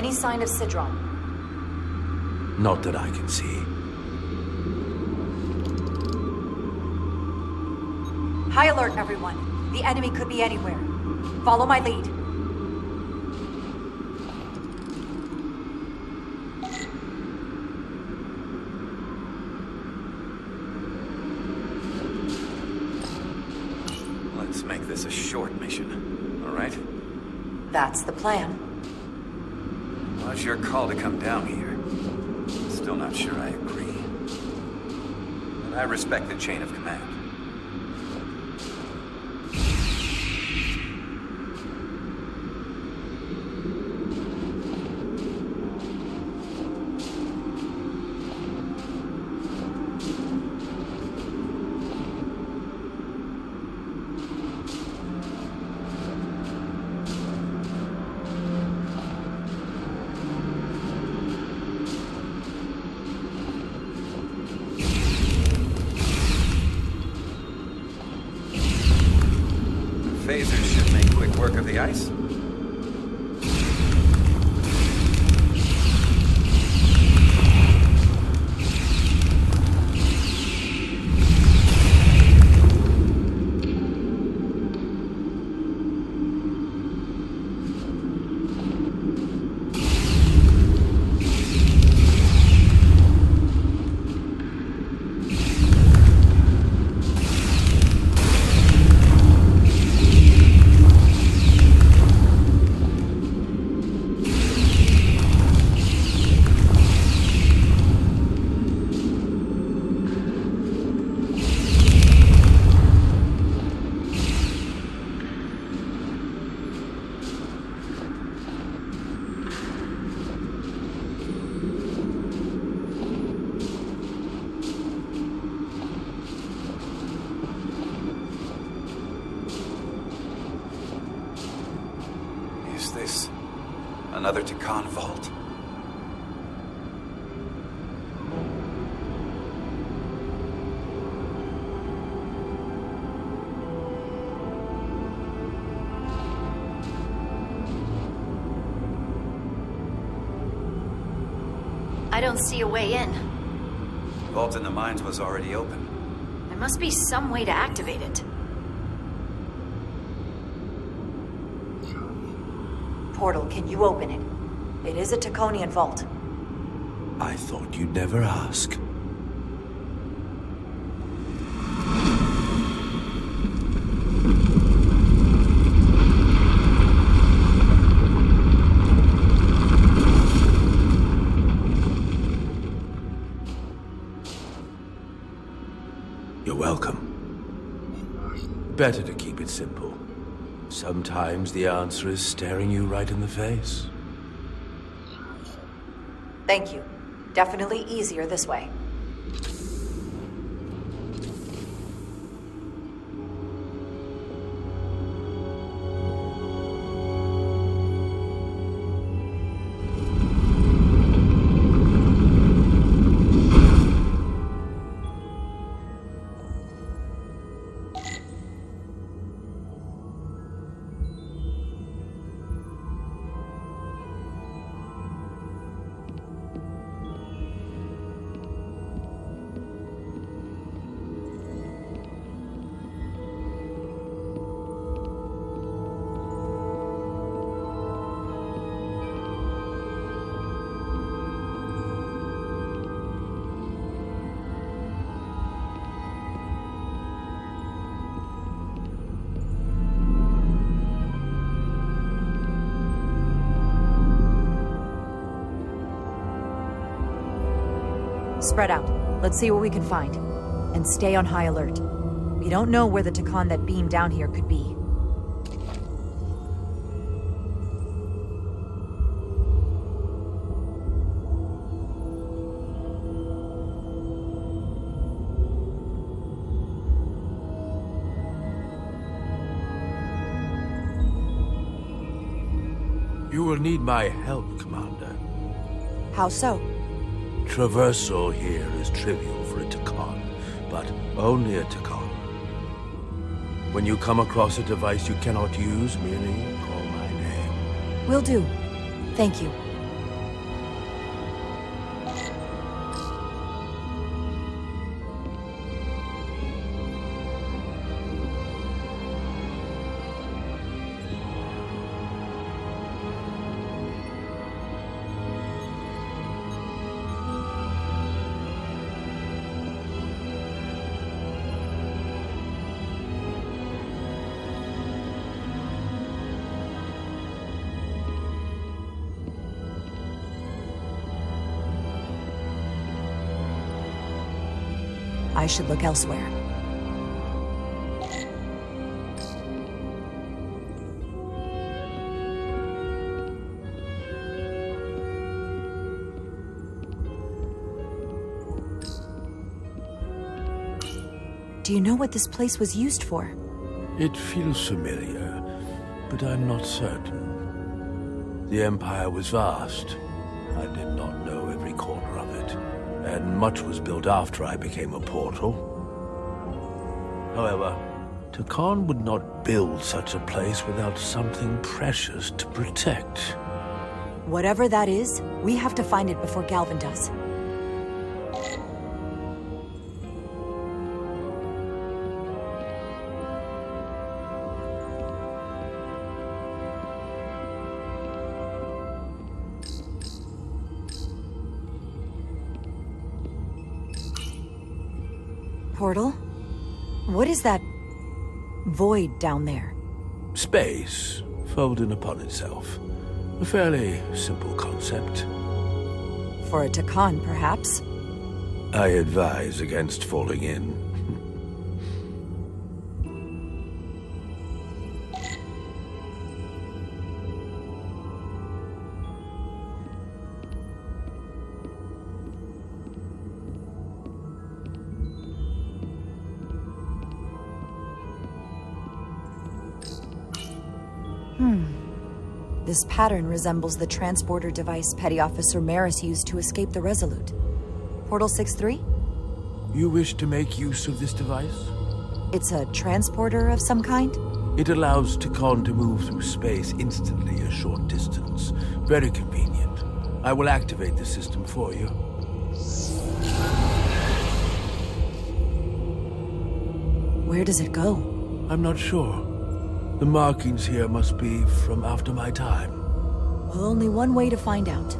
any sign of Sidron? Not that I can see. High alert, everyone. The enemy could be anywhere. Follow my lead. Let's make this a short mission, all right? That's the plan. Well, it's your call to come down here. Still not sure I agree. But I respect the chain of command. Phasers should make quick work of the ice. Is this another Takan vault? I don't see a way in. The vault in the mines was already open. There must be some way to activate it. Portal, can you open it? It is a Taconian vault. I thought you'd never ask. You're welcome. Better to keep it simple. Sometimes the answer is staring you right in the face. Thank you. Definitely easier this way. Spread out. Let's see what we can find. And stay on high alert. We don't know where the Takan that beamed down here could be. You will need my help, Commander. How so? Traversal here is trivial for a Takan, but only a Takan. When you come across a device you cannot use, merely call my name. Will do. Thank you. I should look elsewhere. Do you know what this place was used for? It feels familiar, but I'm not certain. The Empire was vast. I did not know every corner of it, and much was built after I became a portal. However, Tkon would not build such a place without something precious to protect. Whatever that is, we have to find it before Galvin does. Portal? What is that void down there? Space, folding upon itself. A fairly simple concept. For a Tkon, perhaps? I advise against falling in. This pattern resembles the transporter device Petty Officer Maris used to escape the Resolute. Portal 6-3? You wish to make use of this device? It's a transporter of some kind? It allows Tkon to move through space instantly a short distance. Very convenient. I will activate the system for you. Where does it go? I'm not sure. The markings here must be from after my time. Well, only one way to find out.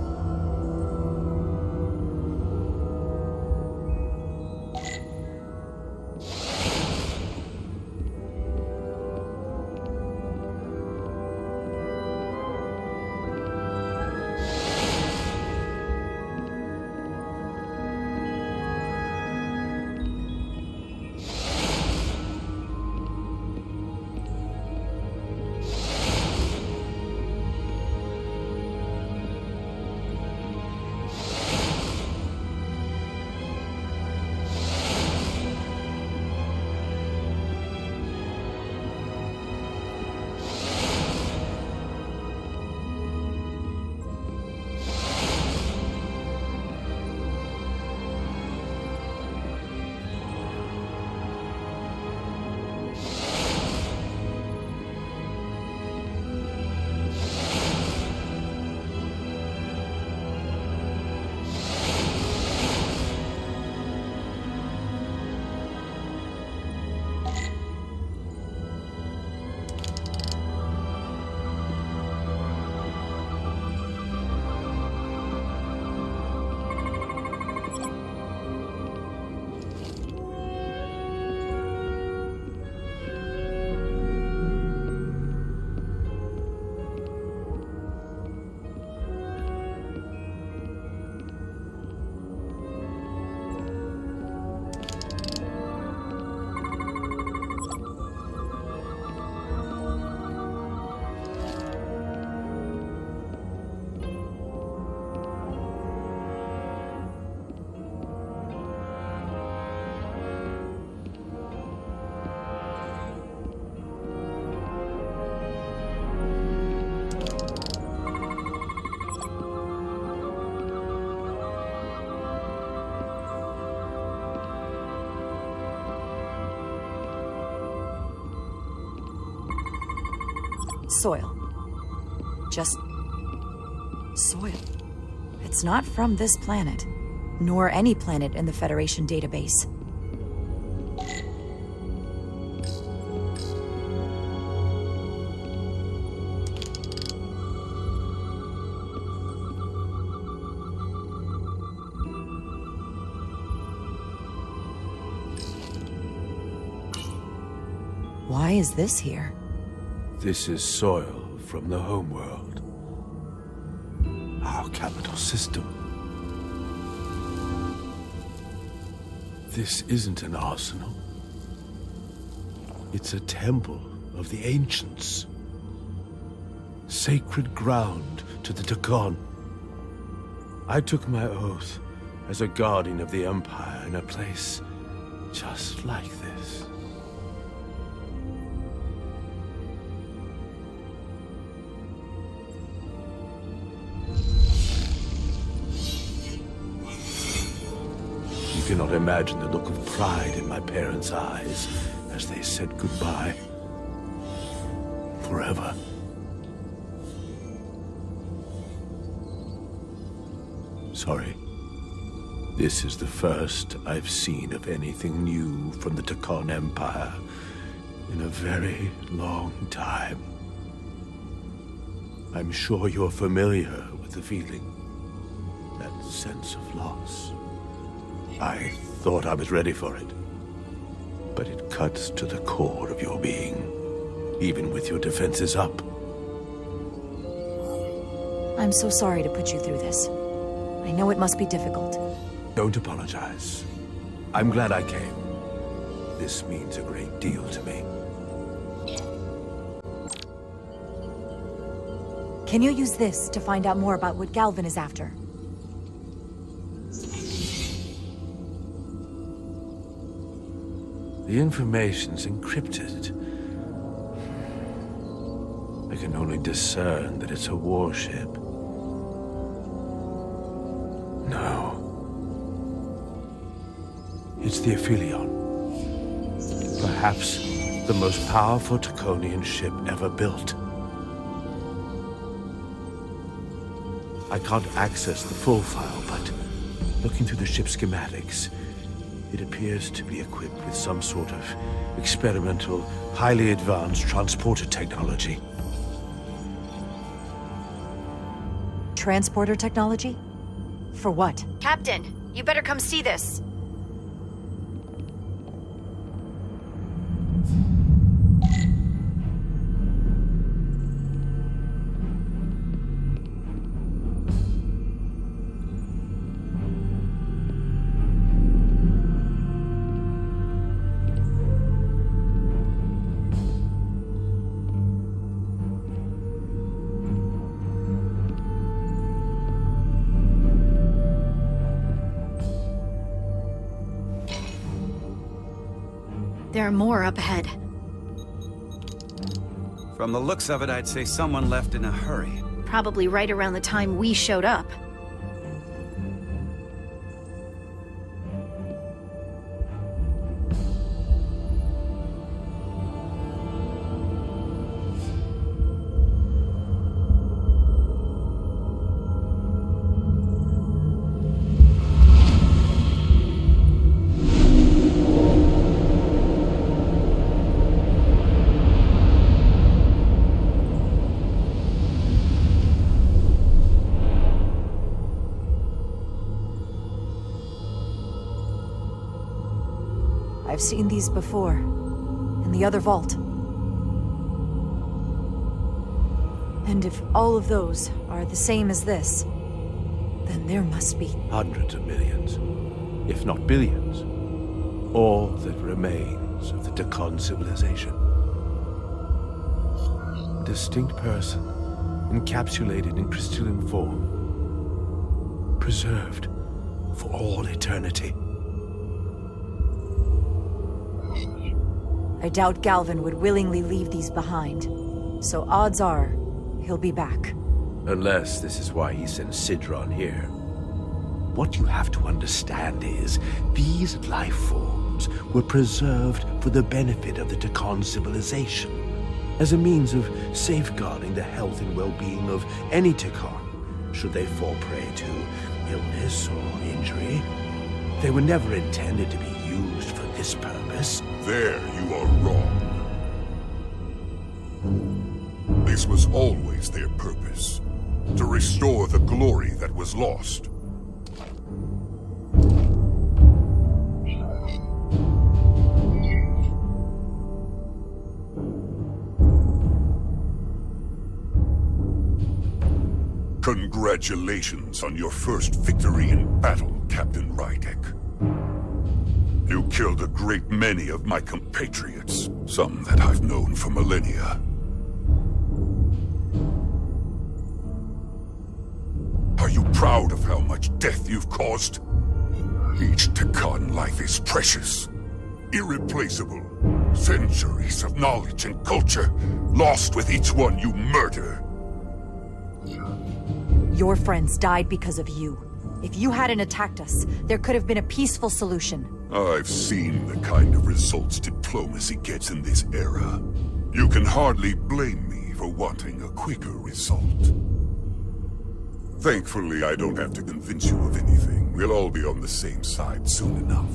Soil. Just soil. It's not from this planet, nor any planet in the Federation database. Why is this here? This is soil from the homeworld. Our capital system. This isn't an arsenal. It's a temple of the ancients. Sacred ground to the Takon. I took my oath as a guardian of the Empire in a place just like this. You cannot imagine the look of pride in my parents' eyes as they said goodbye. Forever. Sorry. This is the first I've seen of anything new from the Takon Empire in a very long time. I'm sure you're familiar with the feeling. That sense of loss. I thought I was ready for it. But it cuts to the core of your being, even with your defenses up. I'm so sorry to put you through this. I know it must be difficult. Don't apologize. I'm glad I came. This means a great deal to me. Can you use this to find out more about what Galvin is after? The information's encrypted. I can only discern that it's a warship. No. It's the Aphelion. Perhaps the most powerful Takonian ship ever built. I can't access the full file, but looking through the ship's schematics, it appears to be equipped with some sort of experimental, highly advanced transporter technology. Transporter technology? For what? Captain, you better come see this. There are more up ahead. From the looks of it, I'd say someone left in a hurry. Probably right around the time we showed up. I've seen these before, in the other vault. And if all of those are the same as this, then there must be... Hundreds of millions, if not billions. All that remains of the Takon civilization. A distinct person, encapsulated in crystalline form. Preserved for all eternity. I doubt Galvin would willingly leave these behind. So odds are, he'll be back. Unless this is why he sent Sidron here. What you have to understand is, these life forms were preserved for the benefit of the Takon civilization, as a means of safeguarding the health and well-being of any Takon, should they fall prey to illness or injury. They were never intended to be used for this purpose. There you are wrong. This was always their purpose, to restore the glory that was lost. Congratulations on your first victory in battle, Captain Rydek. You killed a great many of my compatriots, some that I've known for millennia. Are you proud of how much death you've caused? Each Tkon life is precious, irreplaceable. Centuries of knowledge and culture, lost with each one you murder. Your friends died because of you. If you hadn't attacked us, there could have been a peaceful solution. I've seen the kind of results diplomacy gets in this era. You can hardly blame me for wanting a quicker result. Thankfully, I don't have to convince you of anything. We'll all be on the same side soon enough.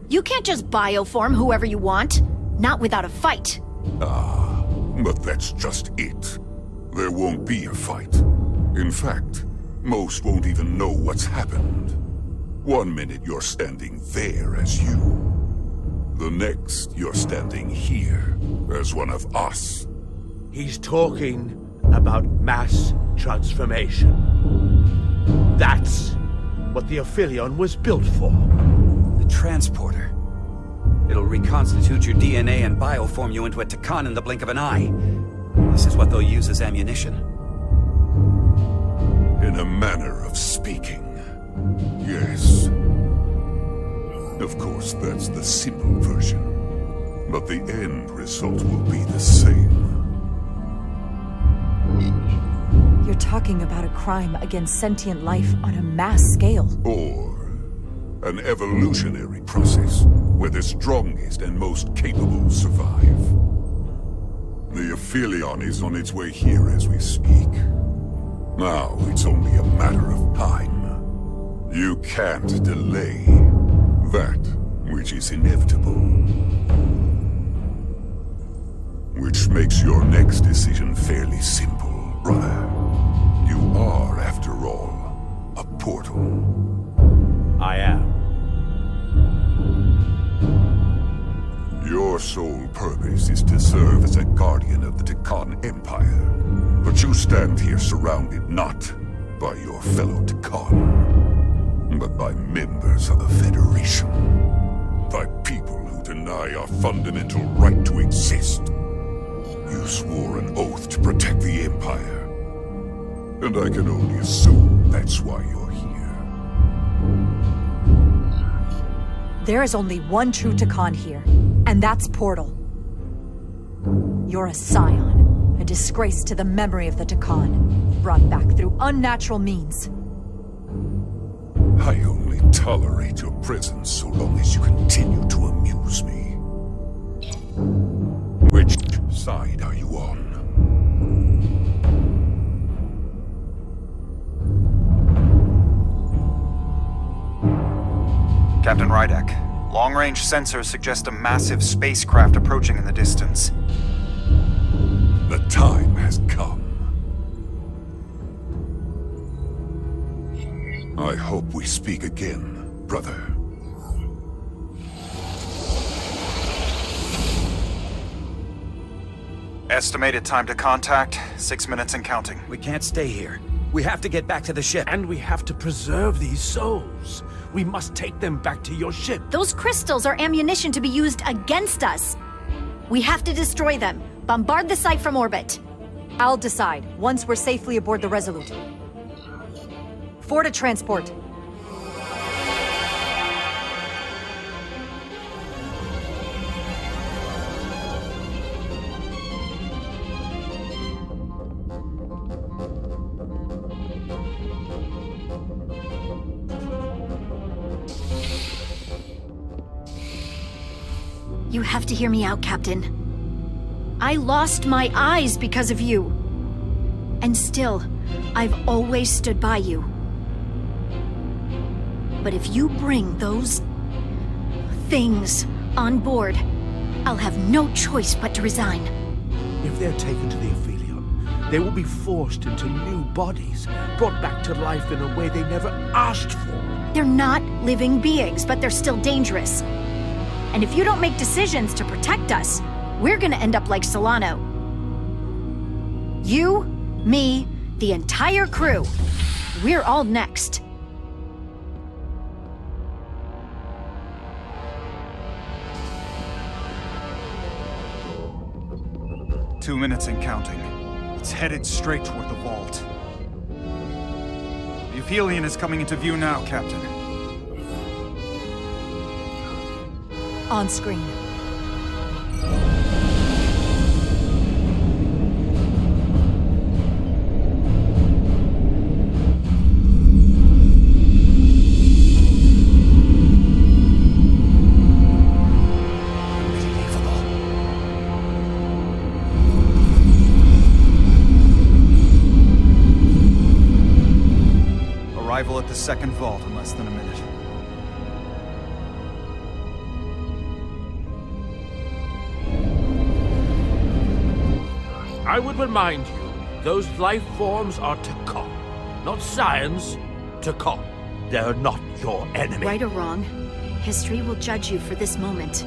You can't just bioform whoever you want. Not without a fight. Ah, but that's just it. There won't be a fight. In fact, most won't even know what's happened. One minute you're standing there as you. The next, you're standing here as one of us. He's talking about mass transformation. That's what the Aphelion was built for. The transporter. It'll reconstitute your DNA and bioform you into a Tkon in the blink of an eye. This is what they'll use as ammunition. In a manner of speaking, yes. Of course, that's the simple version. But the end result will be the same. You're talking about a crime against sentient life on a mass scale. Or an evolutionary process where the strongest and most capable survive. The Aphelion is on its way here as we speak. Now it's only a matter of time. You can't delay that which is inevitable. Which makes your next decision fairly simple, brother. You are, after all, a portal. I am. Your sole purpose is to serve as a guardian of the Tkon Empire. But you stand here surrounded not by your fellow Tkon, but by members of the Federation. By people who deny our fundamental right to exist. You swore an oath to protect the Empire. And I can only assume that's why you're here. There is only one true Tkon here, and that's Portal. You're a scion, a disgrace to the memory of the Tkon, brought back through unnatural means. I only tolerate your presence so long as you continue to amuse me. Which side are you on? Captain Rydek, long-range sensors suggest a massive spacecraft approaching in the distance. The time has come. I hope we speak again, brother. Estimated time to contact, 6 minutes and counting. We can't stay here. We have to get back to the ship. And we have to preserve these souls. We must take them back to your ship. Those crystals are ammunition to be used against us. We have to destroy them. Bombard the site from orbit. I'll decide, once we're safely aboard the Resolute. For to transport. You have to hear me out, Captain. I lost my eyes because of you. And still, I've always stood by you. But if you bring those things on board, I'll have no choice but to resign. If they're taken to the Aphelion, they will be forced into new bodies, brought back to life in a way they never asked for. They're not living beings, but they're still dangerous. And if you don't make decisions to protect us, we're gonna end up like Solano. You, me, the entire crew. We're all next. 2 minutes and counting. It's headed straight toward the vault. The Aphelion is coming into view now, Captain. On screen. Arrival at the second vault in less than a minute. I would remind you, those life forms are Takon. Not science, Takon. They're not your enemy. Right or wrong, history will judge you for this moment.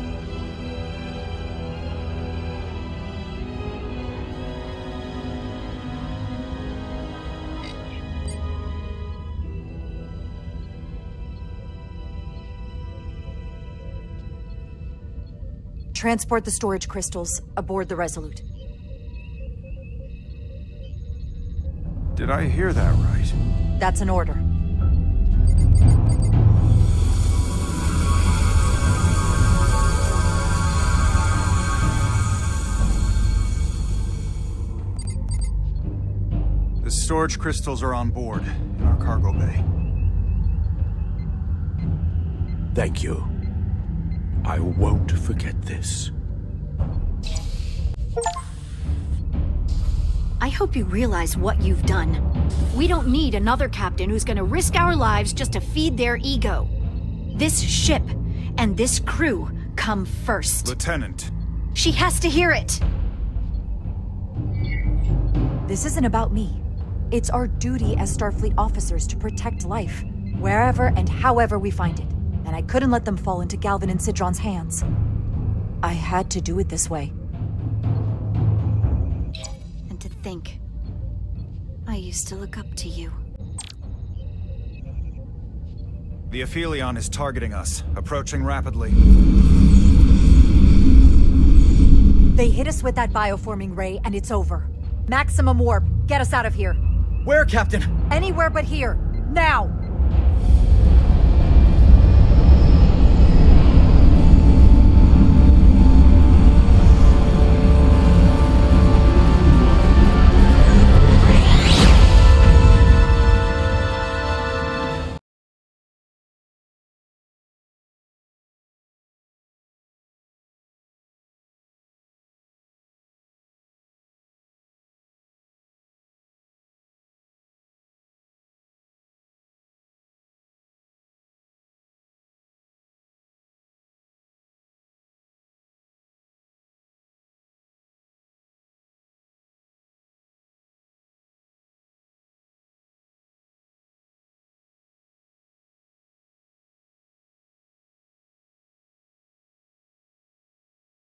Transport the storage crystals aboard the Resolute. Did I hear that right? That's an order. The storage crystals are on board in our cargo bay. Thank you. I won't forget this. I hope you realize what you've done. We don't need another captain who's gonna risk our lives just to feed their ego. This ship and this crew come first. Lieutenant. She has to hear it! This isn't about me. It's our duty as Starfleet officers to protect life, wherever and however we find it. And I couldn't let them fall into Galvin and Sidron's hands. I had to do it this way. And to think, I used to look up to you. The Aphelion is targeting us, approaching rapidly. They hit us with that bioforming ray, and it's over. Maximum warp, get us out of here. Where, Captain? Anywhere but here. Now!